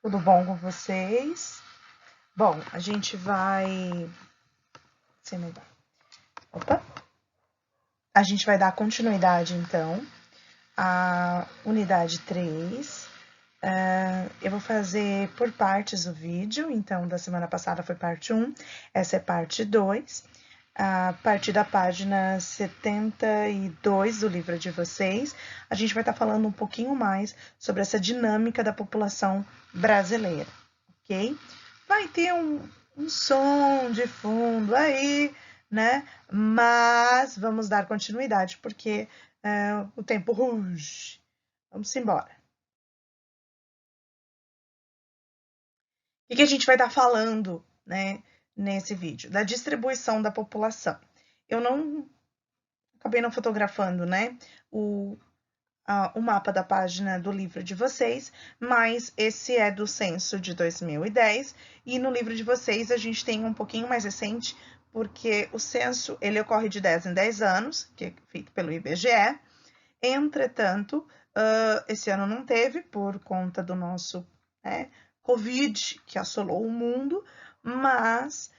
Tudo bom com vocês? Bom, a gente vai. Opa! A gente vai dar continuidade, então, à unidade 3. Eu vou fazer por partes o vídeo, então, da semana passada foi parte 1, essa é parte 2. A partir da página 72 do livro de vocês, a gente vai estar falando um pouquinho mais sobre essa dinâmica da população brasileira, ok? Vai ter um som de fundo aí, né? Mas vamos dar continuidade, porque o tempo ruge. Vamos embora. O que a gente vai estar falando, né, nesse vídeo? Da distribuição da população. Eu acabei não fotografando, né, o mapa da página do livro de vocês, mas esse é do censo de 2010, e no livro de vocês a gente tem um pouquinho mais recente, porque o censo ele ocorre de 10 em 10 anos, que é feito pelo IBGE. Entretanto, esse ano não teve, por conta do nosso Covid, que assolou o mundo, mas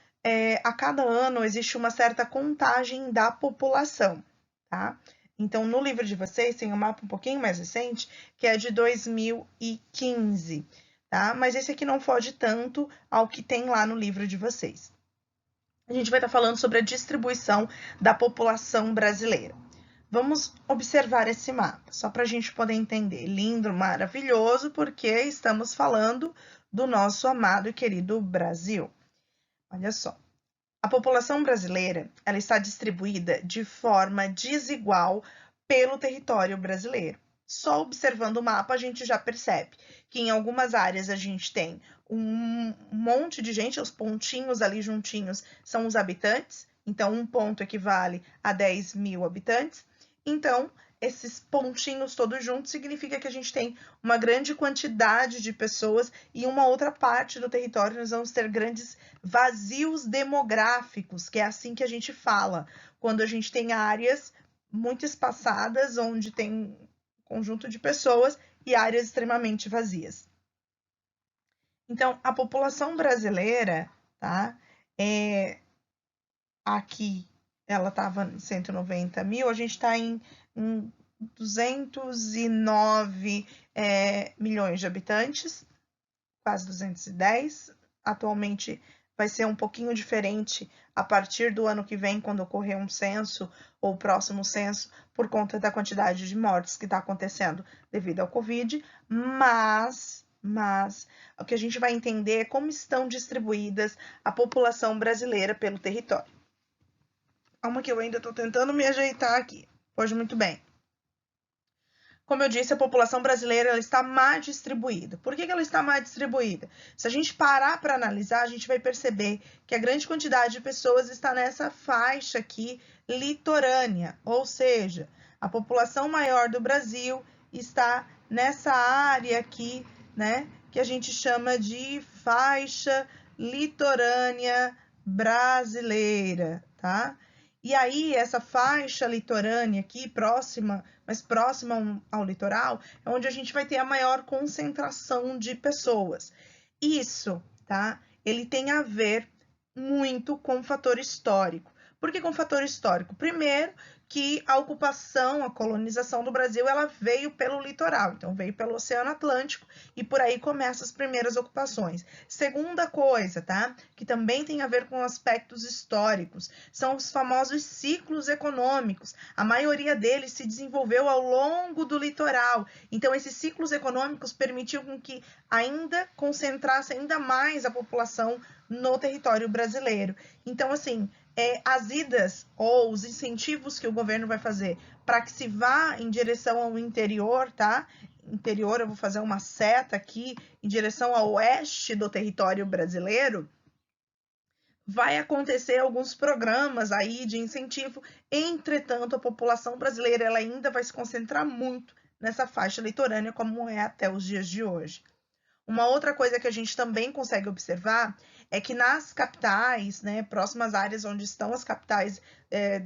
a cada ano existe uma certa contagem da população, tá? Então, no livro de vocês tem um mapa um pouquinho mais recente, que é de 2015, tá? Mas esse aqui não foge tanto ao que tem lá no livro de vocês. A gente vai estar falando sobre a distribuição da população brasileira. Vamos observar esse mapa, só para a gente poder entender. Lindo, maravilhoso, porque estamos falando do nosso amado e querido Brasil. Olha só. A população brasileira ela está distribuída de forma desigual pelo território brasileiro. Só observando o mapa a gente já percebe que em algumas áreas a gente tem um monte de gente, os pontinhos ali juntinhos são os habitantes, então um ponto equivale a 10 mil habitantes. Então, esses pontinhos todos juntos significa que a gente tem uma grande quantidade de pessoas e uma outra parte do território nós vamos ter grandes vazios demográficos, que é assim que a gente fala, quando a gente tem áreas muito espaçadas, onde tem um conjunto de pessoas e áreas extremamente vazias. Então, a população brasileira, tá? Aqui ela estava em 190 mil, a gente está em 209 milhões de habitantes, quase 210. Atualmente vai ser um pouquinho diferente a partir do ano que vem, quando ocorrer um censo ou o próximo censo, por conta da quantidade de mortes que está acontecendo devido ao Covid, mas o que a gente vai entender é como estão distribuídas a população brasileira pelo território. Calma que eu ainda estou tentando me ajeitar aqui. Pois muito bem. Como eu disse, a população brasileira ela está má distribuída. Por que ela está má distribuída? Se a gente parar para analisar, a gente vai perceber que a grande quantidade de pessoas está nessa faixa aqui litorânea, ou seja, a população maior do Brasil está nessa área aqui, né, que a gente chama de faixa litorânea brasileira, tá? E aí, essa faixa litorânea aqui, mais próxima ao litoral, é onde a gente vai ter a maior concentração de pessoas. Isso, tá? Ele tem a ver muito com o fator histórico. Por que com o fator histórico? Primeiro, que a ocupação, a colonização do Brasil, ela veio pelo litoral, então veio pelo Oceano Atlântico e por aí começam as primeiras ocupações. Segunda coisa, tá? Que também tem a ver com aspectos históricos, são os famosos ciclos econômicos. A maioria deles se desenvolveu ao longo do litoral. Então, esses ciclos econômicos permitiam que ainda concentrasse ainda mais a população no território brasileiro. Então, assim, as idas ou os incentivos que o governo vai fazer para que se vá em direção ao interior, tá? Interior, eu vou fazer uma seta aqui em direção ao oeste do território brasileiro. Vai acontecer alguns programas aí de incentivo, entretanto, a população brasileira ela ainda vai se concentrar muito nessa faixa litorânea, como é até os dias de hoje. Uma outra coisa que a gente também consegue observar é que nas capitais, né, próximas áreas onde estão as capitais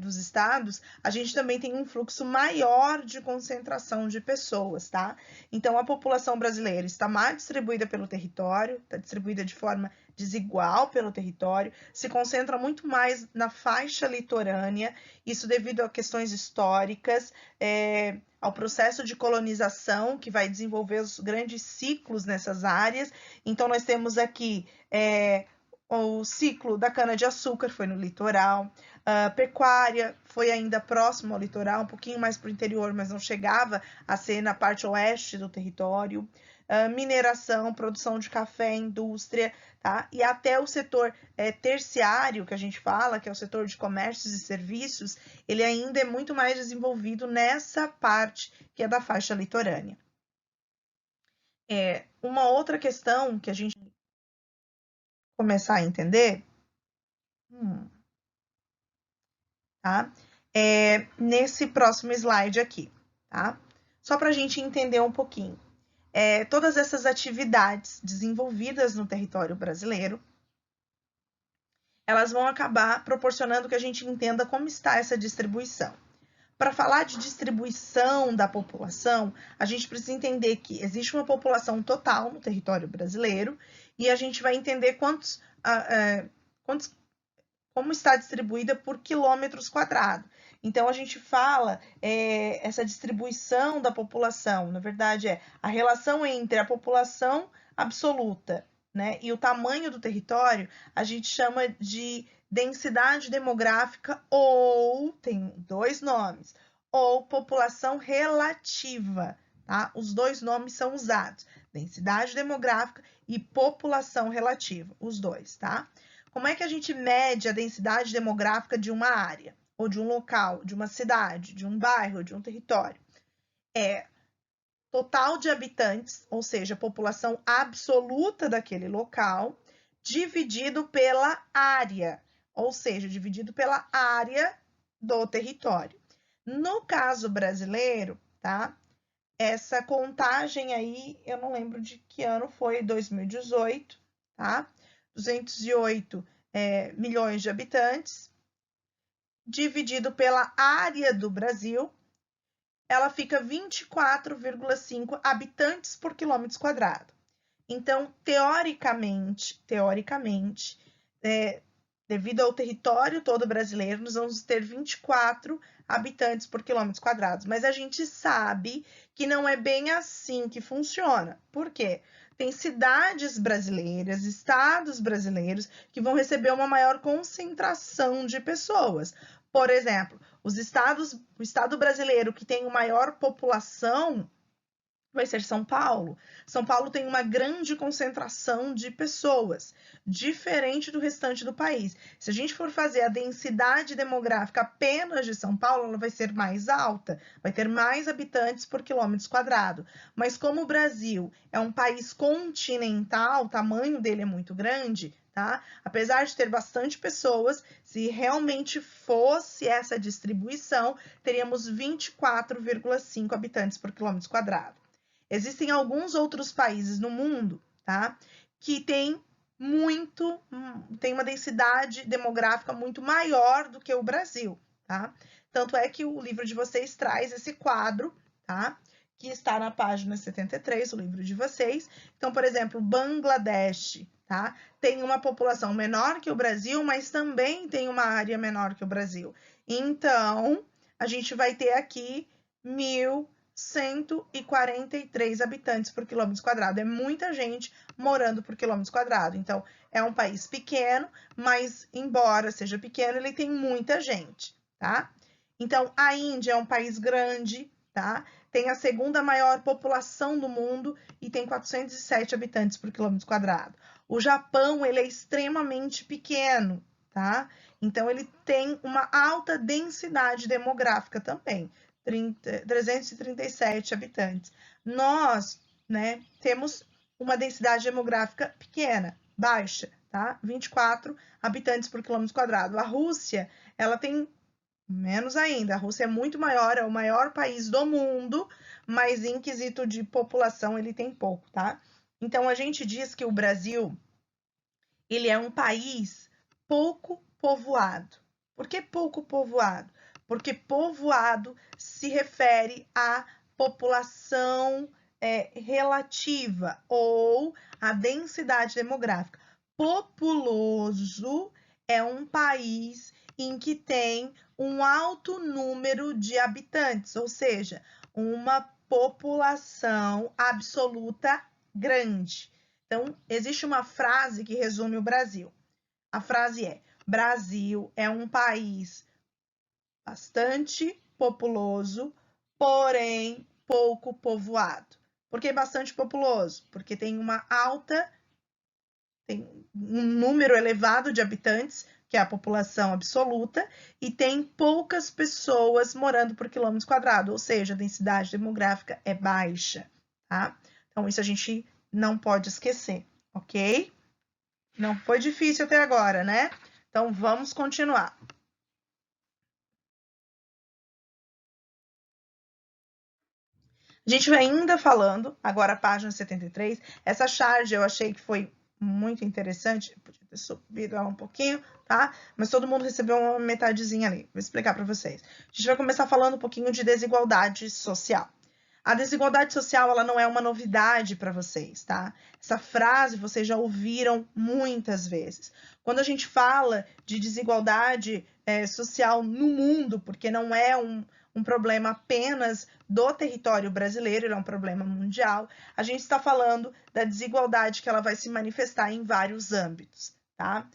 dos estados, a gente também tem um fluxo maior de concentração de pessoas, tá? Então, a população brasileira está mais distribuída pelo território, está distribuída de forma desigual pelo território, se concentra muito mais na faixa litorânea, isso devido a questões históricas, ao processo de colonização que vai desenvolver os grandes ciclos nessas áreas. Então, nós temos aqui o ciclo da cana-de-açúcar, foi no litoral, a pecuária foi ainda próximo ao litoral, um pouquinho mais para o interior, mas não chegava a ser na parte oeste do território. Mineração, produção de café, indústria, tá? E até o setor terciário, que a gente fala, que é o setor de comércios e serviços, ele ainda é muito mais desenvolvido nessa parte que é da faixa litorânea. Uma outra questão que a gente começar a entender, tá? Nesse próximo slide aqui, tá? Só para a gente entender um pouquinho. Todas essas atividades desenvolvidas no território brasileiro, elas vão acabar proporcionando que a gente entenda como está essa distribuição. Para falar de distribuição da população, a gente precisa entender que existe uma população total no território brasileiro e a gente vai entender como está distribuída por quilômetros quadrados. Então, a gente fala essa distribuição da população, na verdade, a relação entre a população absoluta, né, e o tamanho do território, a gente chama de densidade demográfica, ou tem dois nomes, ou população relativa, tá? Os dois nomes são usados, densidade demográfica e população relativa, os dois, tá? Como é que a gente mede a densidade demográfica de uma área, ou de um local, de uma cidade, de um bairro, de um território? Total de habitantes, ou seja, população absoluta daquele local, dividido pela área, ou seja, dividido pela área do território. No caso brasileiro, tá? Essa contagem aí, eu não lembro de que ano foi, 2018, tá? 208 milhões de habitantes, dividido pela área do Brasil, ela fica 24,5 habitantes por quilômetro quadrado. Então, teoricamente, devido ao território todo brasileiro, nós vamos ter 24 habitantes por quilômetros quadrados. Mas a gente sabe que não é bem assim que funciona. Por quê? Tem cidades brasileiras, estados brasileiros que vão receber uma maior concentração de pessoas. Por exemplo, o estado brasileiro que tem maior população vai ser São Paulo. São Paulo tem uma grande concentração de pessoas, diferente do restante do país. Se a gente for fazer a densidade demográfica apenas de São Paulo, ela vai ser mais alta, vai ter mais habitantes por quilômetro quadrado. Mas como o Brasil é um país continental, o tamanho dele é muito grande, tá? Apesar de ter bastante pessoas, se realmente fosse essa distribuição, teríamos 24,5 habitantes por quilômetro quadrado. Existem alguns outros países no mundo, tá? Que tem uma densidade demográfica muito maior do que o Brasil, tá? Tanto é que o livro de vocês traz esse quadro, tá? Que está na página 73, o livro de vocês. Então, por exemplo, Bangladesh, tá? Tem uma população menor que o Brasil, mas também tem uma área menor que o Brasil. Então, a gente vai ter aqui 1.143 habitantes por quilômetro quadrado. É muita gente morando por quilômetro quadrado. Então, é um país pequeno, mas embora seja pequeno, ele tem muita gente, tá? Então, a Índia é um país grande, tá? Tem a segunda maior população do mundo e tem 407 habitantes por quilômetro quadrado. O Japão, ele é extremamente pequeno, tá? Então, ele tem uma alta densidade demográfica também. 337 habitantes. Nós, né, temos uma densidade demográfica pequena, baixa, tá? 24 habitantes por quilômetro quadrado. A Rússia, ela tem menos ainda. A Rússia é muito maior, é o maior país do mundo, mas em quesito de população ele tem pouco, tá? Então, a gente diz que o Brasil, ele é um país pouco povoado. Por que pouco povoado? Porque povoado se refere à população relativa ou à densidade demográfica. Populoso é um país em que tem um alto número de habitantes, ou seja, uma população absoluta grande. Então, existe uma frase que resume o Brasil. A frase é: Brasil é um país bastante populoso, porém pouco povoado. Por que bastante populoso? Porque tem um número elevado de habitantes, que é a população absoluta, e tem poucas pessoas morando por quilômetro quadrado, ou seja, a densidade demográfica é baixa, tá? Então, isso a gente não pode esquecer, ok? Não foi difícil até agora, né? Então, vamos continuar. A gente vai ainda falando, agora a página 73. Essa charge eu achei que foi muito interessante. Eu podia ter subido ela um pouquinho, tá? Mas todo mundo recebeu uma metadezinha ali. Vou explicar para vocês. A gente vai começar falando um pouquinho de desigualdade social. A desigualdade social, ela não é uma novidade para vocês, tá? Essa frase vocês já ouviram muitas vezes. Quando a gente fala de desigualdade social no mundo, porque não é um problema apenas do território brasileiro, ele é um problema mundial, a gente está falando da desigualdade que ela vai se manifestar em vários âmbitos, tá?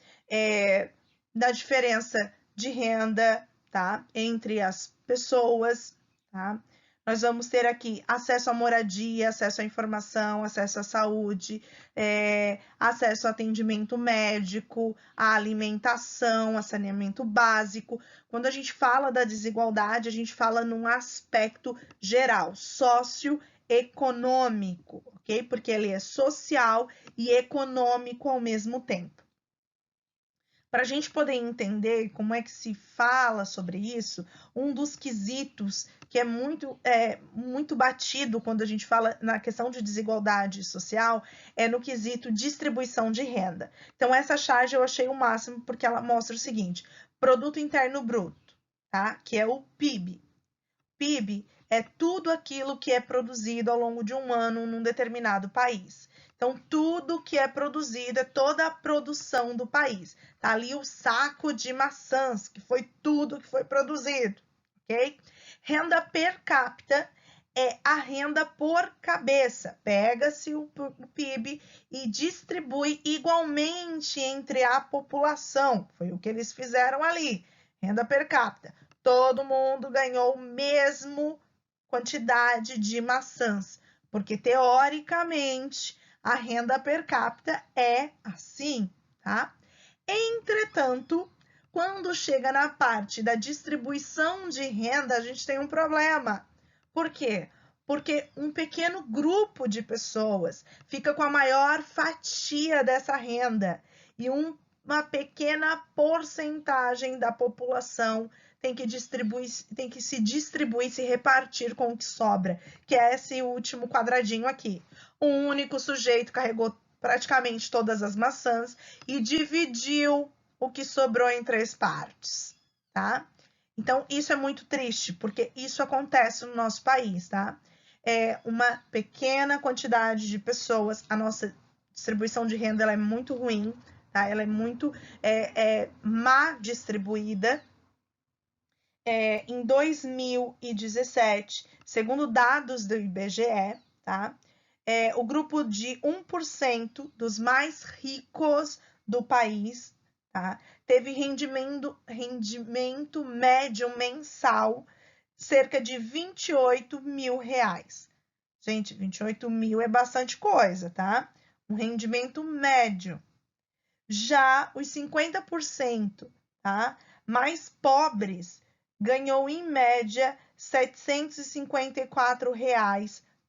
Da diferença de renda, tá? Entre as pessoas, tá? Nós vamos ter aqui acesso à moradia, acesso à informação, acesso à saúde, acesso a atendimento médico, à alimentação, a saneamento básico. Quando a gente fala da desigualdade, a gente fala num aspecto geral, socioeconômico, ok? Porque ele é social e econômico ao mesmo tempo. Para a gente poder entender como é que se fala sobre isso, um dos quesitos que é muito batido quando a gente fala na questão de desigualdade social é no quesito distribuição de renda. Então, essa charge eu achei o máximo porque ela mostra o seguinte: Produto Interno Bruto, tá? Que é o PIB. PIB é tudo aquilo que é produzido ao longo de um ano num determinado país. Então, tudo que é produzido é toda a produção do país. Tá ali o saco de maçãs, que foi tudo que foi produzido, ok? Renda per capita é a renda por cabeça. Pega-se o PIB e distribui igualmente entre a população. Foi o que eles fizeram ali. Renda per capita. Todo mundo ganhou a mesma quantidade de maçãs, porque teoricamente a renda per capita é assim, tá? Entretanto, quando chega na parte da distribuição de renda, a gente tem um problema. Por quê? Porque um pequeno grupo de pessoas fica com a maior fatia dessa renda e uma pequena porcentagem da população tem que se distribuir, se repartir com o que sobra, que é esse último quadradinho aqui. Um único sujeito carregou praticamente todas as maçãs e dividiu o que sobrou em 3 partes, tá? Então, isso é muito triste, porque isso acontece no nosso país, tá? É uma pequena quantidade de pessoas, a nossa distribuição de renda ela é muito ruim, tá? Ela é muito má distribuída. Em 2017, segundo dados do IBGE, tá? O grupo de 1% dos mais ricos do país, tá? Teve rendimento médio mensal cerca de R$28 mil. Gente, 28 mil é bastante coisa, tá? Um rendimento médio. Já os 50%, tá? Mais pobres ganhou em média R$ 754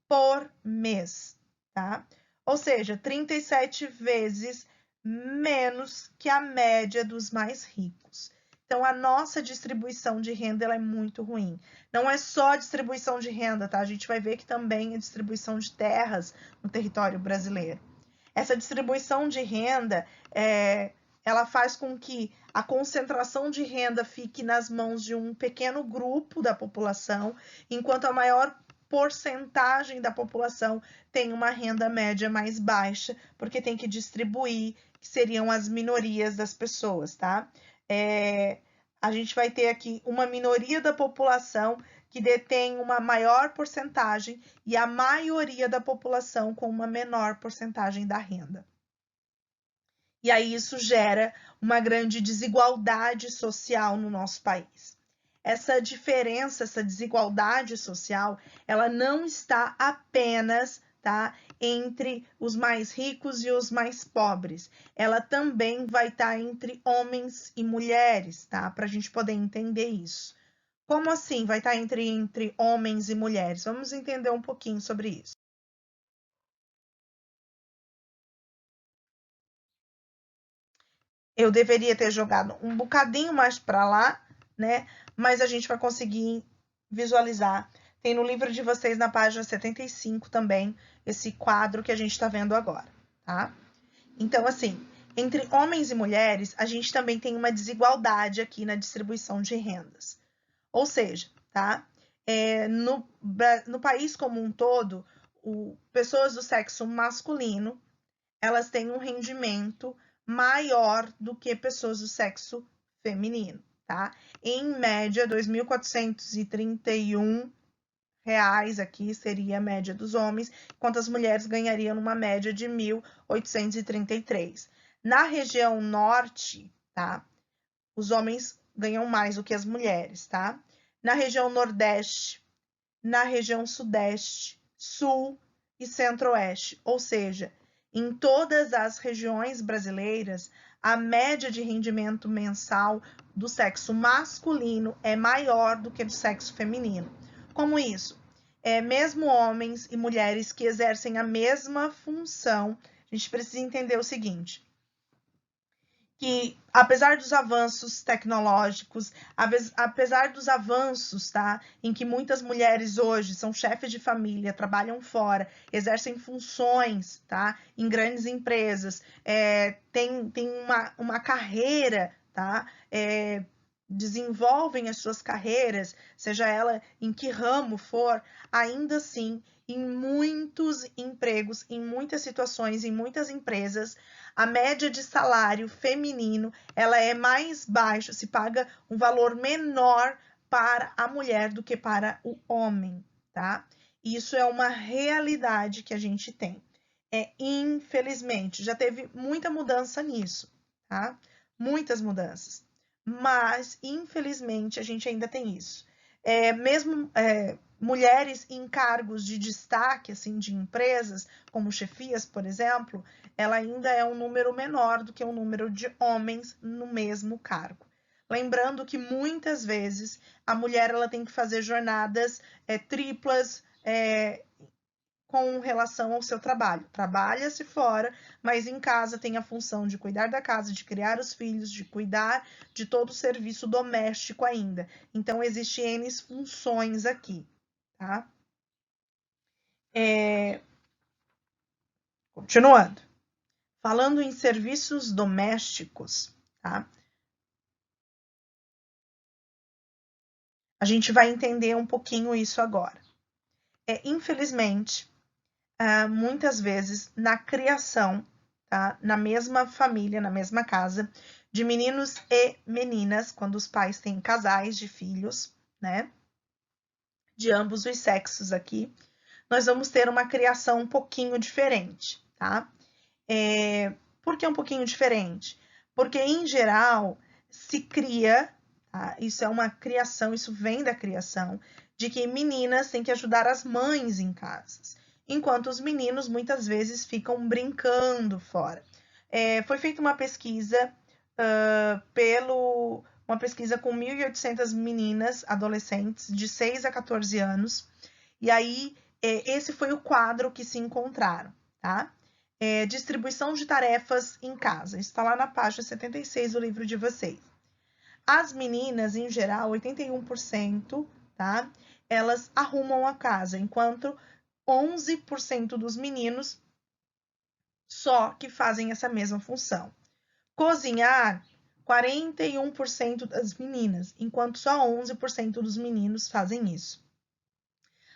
por mês, tá? Ou seja, 37 vezes menos que a média dos mais ricos. Então, a nossa distribuição de renda ela é muito ruim. Não é só a distribuição de renda, tá? A gente vai ver que também a distribuição de terras no território brasileiro. Essa distribuição de renda, ela faz com que a concentração de renda fique nas mãos de um pequeno grupo da população, enquanto a maior porcentagem da população tem uma renda média mais baixa, porque tem que distribuir, que seriam as minorias das pessoas, tá? A gente vai ter aqui uma minoria da população que detém uma maior porcentagem e a maioria da população com uma menor porcentagem da renda. E aí isso gera uma grande desigualdade social no nosso país. Essa diferença, essa desigualdade social, ela não está apenas, tá, entre os mais ricos e os mais pobres. Ela também vai estar entre homens e mulheres, tá? Para a gente poder entender isso. Como assim vai estar entre homens e mulheres? Vamos entender um pouquinho sobre isso. Eu deveria ter jogado um bocadinho mais para lá, né? Mas a gente vai conseguir visualizar. Tem no livro de vocês, na página 75 também, esse quadro que a gente está vendo agora, tá? Então, assim, entre homens e mulheres, a gente também tem uma desigualdade aqui na distribuição de rendas. Ou seja, tá? No país como um todo, pessoas do sexo masculino, elas têm um rendimento maior do que pessoas do sexo feminino, tá? Em média, R$ 2.431 aqui seria a média dos homens, enquanto as mulheres ganhariam uma média de 1.833. Na região norte, tá? Os homens ganham mais do que as mulheres, tá? Na região nordeste, na região sudeste, sul e centro-oeste, ou seja, em todas as regiões brasileiras, a média de rendimento mensal do sexo masculino é maior do que do sexo feminino. Como isso? Mesmo homens e mulheres que exercem a mesma função, a gente precisa entender o seguinte: que apesar dos avanços tecnológicos, apesar dos avanços, tá, em que muitas mulheres hoje são chefes de família, trabalham fora, exercem funções, tá, em grandes empresas, tem uma carreira, tá, desenvolvem as suas carreiras, seja ela em que ramo for, ainda assim, em muitos empregos, em muitas situações, em muitas empresas, a média de salário feminino ela é mais baixa, se paga um valor menor para a mulher do que para o homem, tá? Isso é uma realidade que a gente tem. Infelizmente, já teve muita mudança nisso, tá? Muitas mudanças. Mas, infelizmente, a gente ainda tem isso. Mesmo mulheres em cargos de destaque, assim, de empresas, como chefias, por exemplo, ela ainda é um número menor do que o número de homens no mesmo cargo. Lembrando que muitas vezes a mulher ela tem que fazer jornadas triplas com relação ao seu trabalho. Trabalha-se fora, mas em casa tem a função de cuidar da casa, de criar os filhos, de cuidar de todo o serviço doméstico ainda. Então, existem N funções aqui, tá? Continuando. Falando em serviços domésticos, tá? A gente vai entender um pouquinho isso agora. Infelizmente, muitas vezes, na criação, tá? Na mesma família, na mesma casa, de meninos e meninas, quando os pais têm casais de filhos, né? De ambos os sexos aqui, nós vamos ter uma criação um pouquinho diferente, tá? Por que um pouquinho diferente? Porque, em geral, se cria, tá? Isso é uma criação, isso vem da criação, de que meninas têm que ajudar as mães em casas, enquanto os meninos muitas vezes ficam brincando fora. Foi feita uma pesquisa uma pesquisa com 1.800 meninas, adolescentes, de 6 a 14 anos, e aí esse foi o quadro que se encontraram, tá? Distribuição de tarefas em casa, isso está lá na página 76 do livro de vocês. As meninas, em geral, 81%, tá? Elas arrumam a casa, enquanto 11% dos meninos só que fazem essa mesma função. Cozinhar, 41% das meninas, enquanto só 11% dos meninos fazem isso.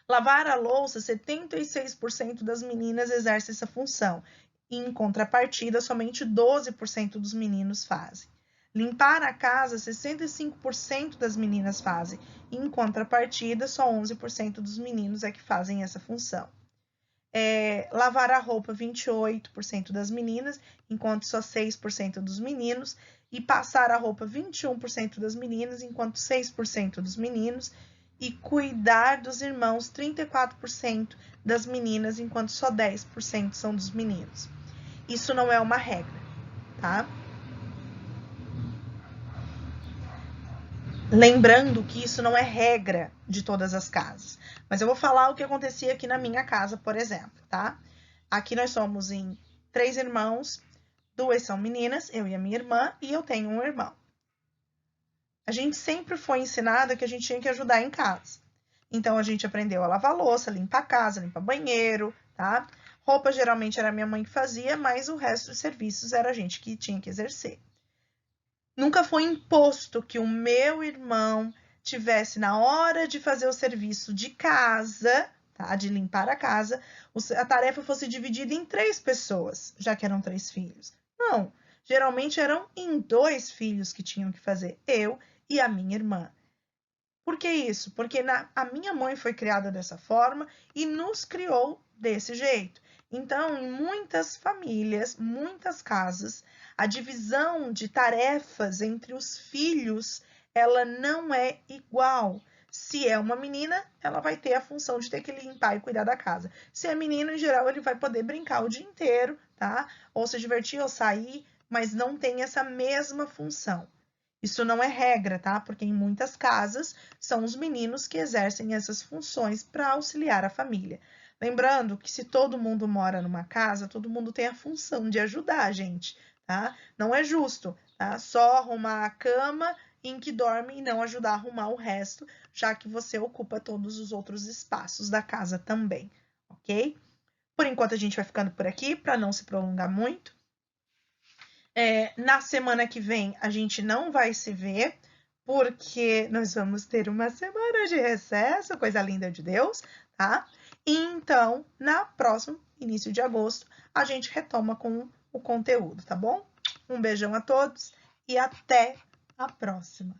Lavar a louça, 76% das meninas exercem essa função. Em contrapartida, somente 12% dos meninos fazem. Limpar a casa, 65% das meninas fazem. Em contrapartida, só 11% dos meninos é que fazem essa função. Lavar a roupa, 28% das meninas, enquanto só 6% dos meninos. E passar a roupa, 21% das meninas, enquanto 6% dos meninos. E cuidar dos irmãos, 34% das meninas, enquanto só 10% são dos meninos. Isso não é uma regra, tá? Lembrando que isso não é regra de todas as casas. Mas eu vou falar o que acontecia aqui na minha casa, por exemplo, tá? Aqui nós somos em 3 irmãos, 2 são meninas, eu e a minha irmã, e eu tenho um irmão. A gente sempre foi ensinada que a gente tinha que ajudar em casa. Então, a gente aprendeu a lavar louça, limpar a casa, limpar banheiro, tá? Roupa, geralmente, era minha mãe que fazia, mas o resto dos serviços era a gente que tinha que exercer. Nunca foi imposto que o meu irmão tivesse, na hora de fazer o serviço de casa, tá? De limpar a casa, a tarefa fosse dividida em 3 pessoas, já que eram 3 filhos. Não, geralmente eram em 2 filhos que tinham que fazer, eu e a minha irmã. Por que isso? Porque a minha mãe foi criada dessa forma e nos criou desse jeito. Então, em muitas famílias, muitas casas, a divisão de tarefas entre os filhos, ela não é igual. Se é uma menina, ela vai ter a função de ter que limpar e cuidar da casa. Se é menino, em geral, ele vai poder brincar o dia inteiro, tá? Ou se divertir ou sair, mas não tem essa mesma função. Isso não é regra, tá? Porque em muitas casas são os meninos que exercem essas funções para auxiliar a família. Lembrando que se todo mundo mora numa casa, todo mundo tem a função de ajudar a gente, tá? Não é justo, tá? Só arrumar a cama em que dorme e não ajudar a arrumar o resto, já que você ocupa todos os outros espaços da casa também, ok? Por enquanto a gente vai ficando por aqui para não se prolongar muito. Na semana que vem a gente não vai se ver, porque nós vamos ter uma semana de recesso, coisa linda de Deus, tá? Então, na próxima, início de agosto, a gente retoma com o conteúdo, tá bom? Um beijão a todos e até a próxima!